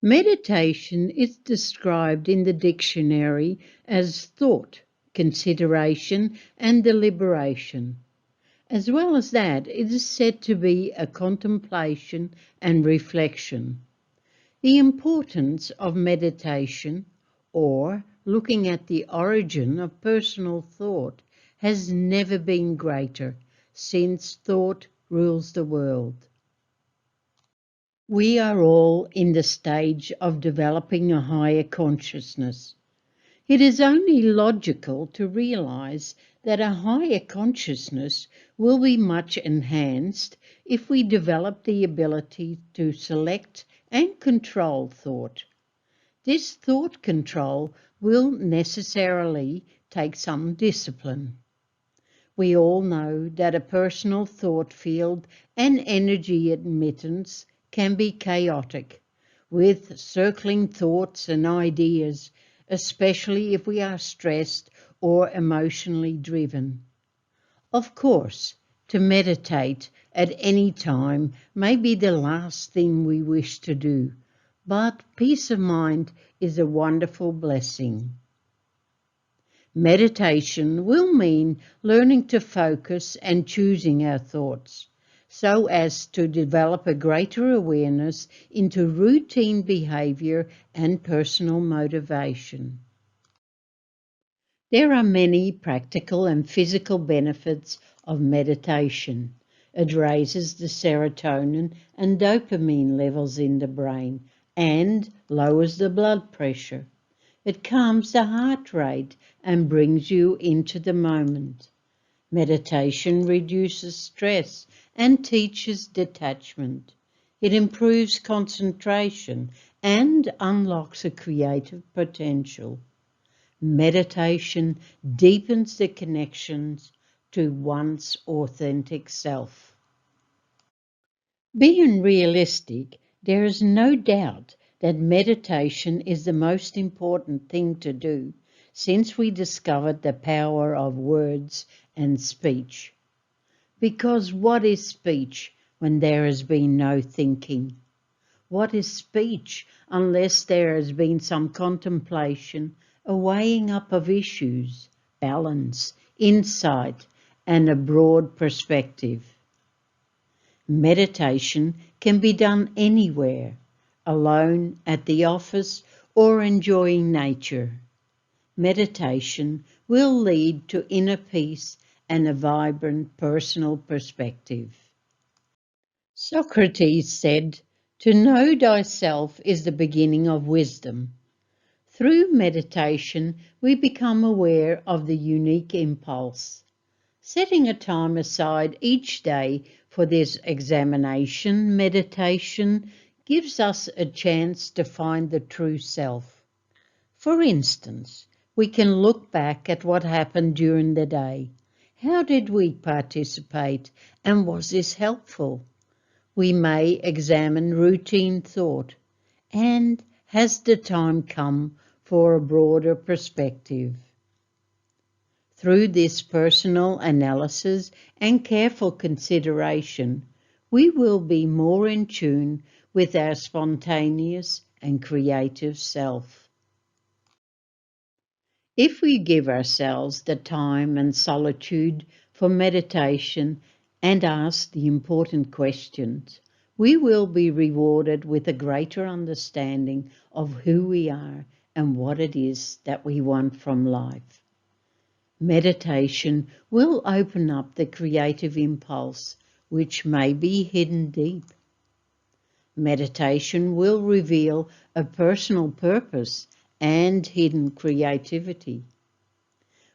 Meditation is described in the dictionary as thought, consideration, and deliberation. As well as that, it is said to be a contemplation and reflection. The importance of meditation, or looking at the origin of personal thought, has never been greater since thought rules the world. We are all in the stage of developing a higher consciousness. It is only logical to realize that a higher consciousness will be much enhanced if we develop the ability to select and control thought. This thought control will necessarily take some discipline. We all know that a personal thought field and energy admittance can be chaotic, with circling thoughts and ideas, especially if we are stressed or emotionally driven. Of course, to meditate at any time may be the last thing we wish to do, but peace of mind is a wonderful blessing. Meditation will mean learning to focus and choosing our thoughts, so as to develop a greater awareness into routine behavior and personal motivation. There are many practical and physical benefits of meditation. It raises the serotonin and dopamine levels in the brain and lowers the blood pressure. It calms the heart rate and brings you into the moment. Meditation reduces stress and teaches detachment. It improves concentration and unlocks a creative potential. Meditation deepens the connections to one's authentic self. Being realistic, there is no doubt that meditation is the most important thing to do since we discovered the power of words and speech. Because what is speech when there has been no thinking? What is speech unless there has been some contemplation, a weighing up of issues, balance, insight, and a broad perspective? Meditation can be done anywhere, alone, at the office, or enjoying nature. Meditation will lead to inner peace and a vibrant personal perspective. Socrates said, "To know thyself is the beginning of wisdom." Through meditation, we become aware of the unique impulse. Setting a time aside each day for this examination meditation gives us a chance to find the true self. For instance, we can look back at what happened during the day. How did we participate, and was this helpful? We may examine routine thought, and has the time come for a broader perspective? Through this personal analysis and careful consideration, we will be more in tune with our spontaneous and creative self. If we give ourselves the time and solitude for meditation and ask the important questions, we will be rewarded with a greater understanding of who we are and what it is that we want from life. Meditation will open up the creative impulse, which may be hidden deep. Meditation will reveal a personal purpose and hidden creativity.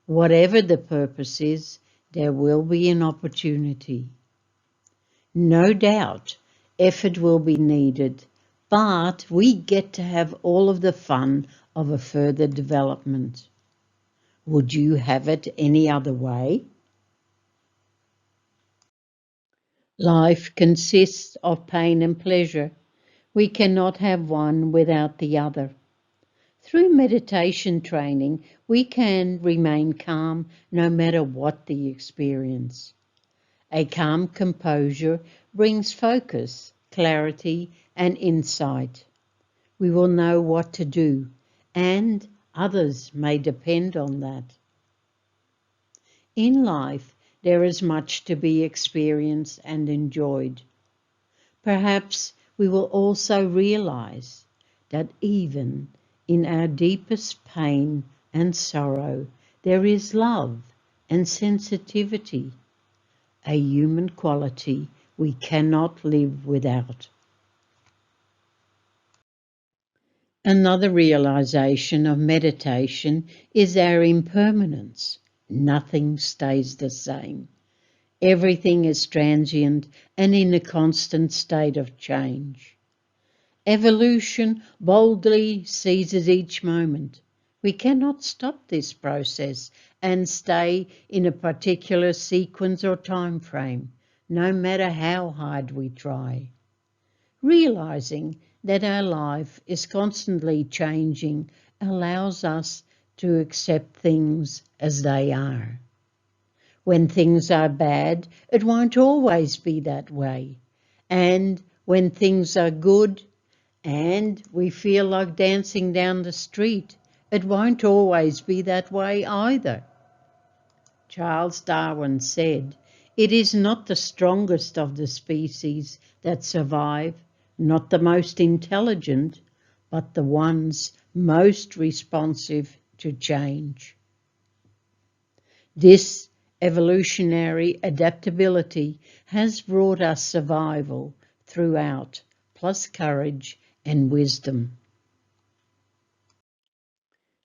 Whatever the purpose is, there will be an opportunity. No doubt, effort will be needed, but we get to have all of the fun of a further development. Would you have it any other way? Life consists of pain and pleasure. We cannot have one without the other. Through meditation training, we can remain calm no matter what the experience. A calm composure brings focus, clarity, and insight. We will know what to do, and others may depend on that. In life, there is much to be experienced and enjoyed. Perhaps we will also realize that even in our deepest pain and sorrow, there is love and sensitivity, a human quality we cannot live without. Another realization of meditation is our impermanence. Nothing stays the same. Everything is transient and in a constant state of change. Evolution boldly seizes each moment. We cannot stop this process and stay in a particular sequence or time frame, no matter how hard we try. Realizing that our life is constantly changing allows us to accept things as they are. When things are bad, it won't always be that way. And when things are good and we feel like dancing down the street, it won't always be that way either. Charles Darwin said, "It is not the strongest of the species that survive, not the most intelligent, but the ones most responsive to change." This evolutionary adaptability has brought us survival throughout, plus courage and wisdom.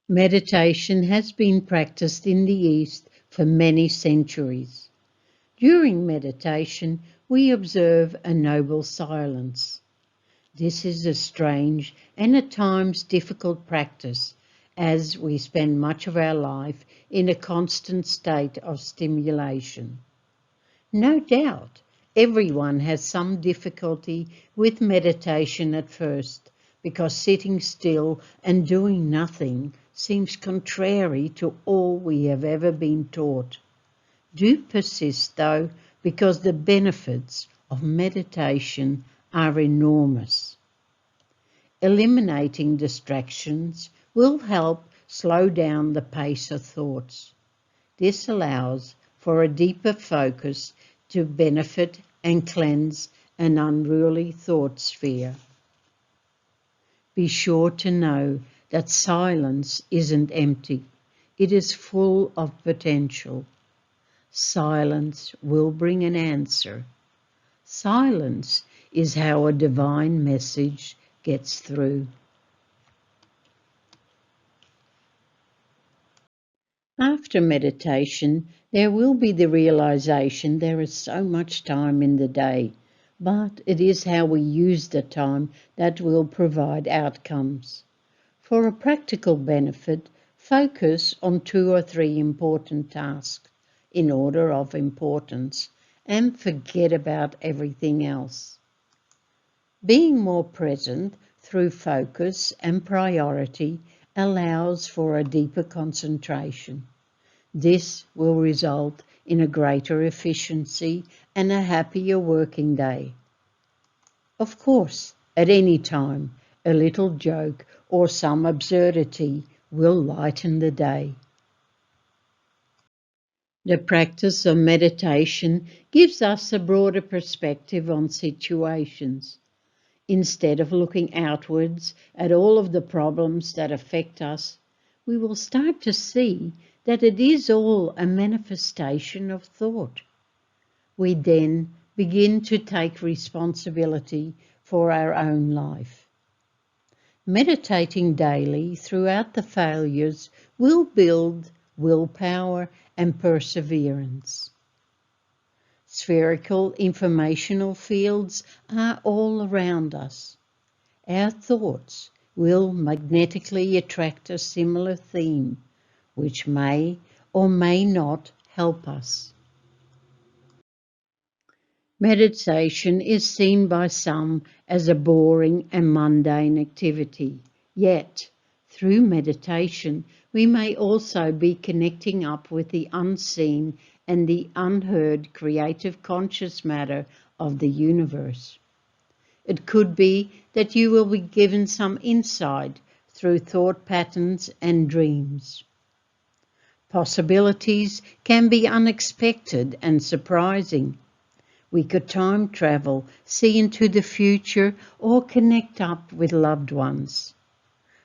Meditation has been practiced in the East for many centuries. During meditation, we observe a noble silence. This is a strange and at times difficult practice, as we spend much of our life in a constant state of stimulation. No doubt, everyone has some difficulty with meditation at first, because sitting still and doing nothing seems contrary to all we have ever been taught. Do persist, though, because the benefits of meditation are enormous. Eliminating distractions will help slow down the pace of thoughts. This allows for a deeper focus to benefit and cleanse an unruly thought sphere. Be sure to know that silence isn't empty. It is full of potential. Silence will bring an answer. Silence is how a divine message gets through. After meditation, there will be the realization there is so much time in the day, but it is how we use the time that will provide outcomes. For a practical benefit, focus on 2 or 3 important tasks in order of importance and forget about everything else. Being more present through focus and priority allows for a deeper concentration. This will result in a greater efficiency and a happier working day. Of course, at any time, a little joke or some absurdity will lighten the day. The practice of meditation gives us a broader perspective on situations. Instead of looking outwards at all of the problems that affect us, we will start to see that it is all a manifestation of thought. We then begin to take responsibility for our own life. Meditating daily throughout the failures will build willpower and perseverance. Spherical informational fields are all around us. Our thoughts will magnetically attract a similar theme, which may or may not help us. Meditation is seen by some as a boring and mundane activity. Yet, through meditation, we may also be connecting up with the unseen and the unheard creative conscious matter of the universe. It could be that you will be given some insight through thought patterns and dreams. Possibilities can be unexpected and surprising. We could time travel, see into the future, or connect up with loved ones.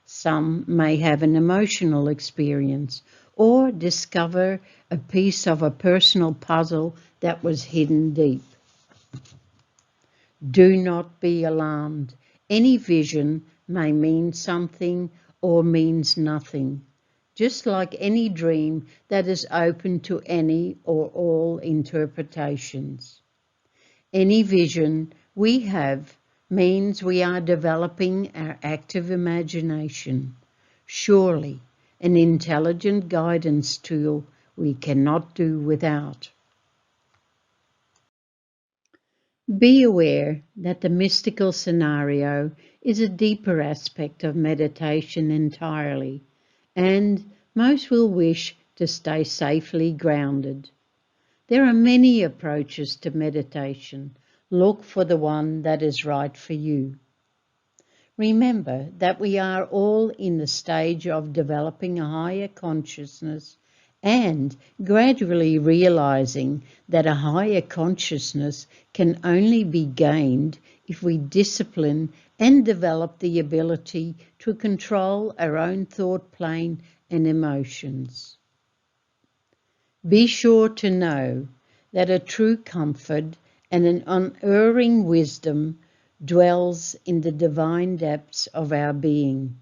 Some may have an emotional experience or discover a piece of a personal puzzle that was hidden deep. Do not be alarmed. Any vision may mean something or means nothing, just like any dream that is open to any or all interpretations. Any vision we have means we are developing our active imagination. Surely, an intelligent guidance tool we cannot do without. Be aware that the mystical scenario is a deeper aspect of meditation entirely, and most will wish to stay safely grounded. There are many approaches to meditation. Look for the one that is right for you. Remember that we are all in the stage of developing a higher consciousness and gradually realizing that a higher consciousness can only be gained if we discipline and develop the ability to control our own thought plane and emotions. Be sure to know that a true comfort and an unerring wisdom dwells in the divine depths of our being.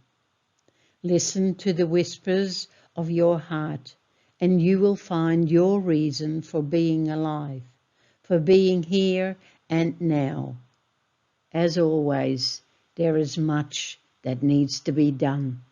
Listen to the whispers of your heart, and you will find your reason for being alive, for being here and now. As always, there is much that needs to be done.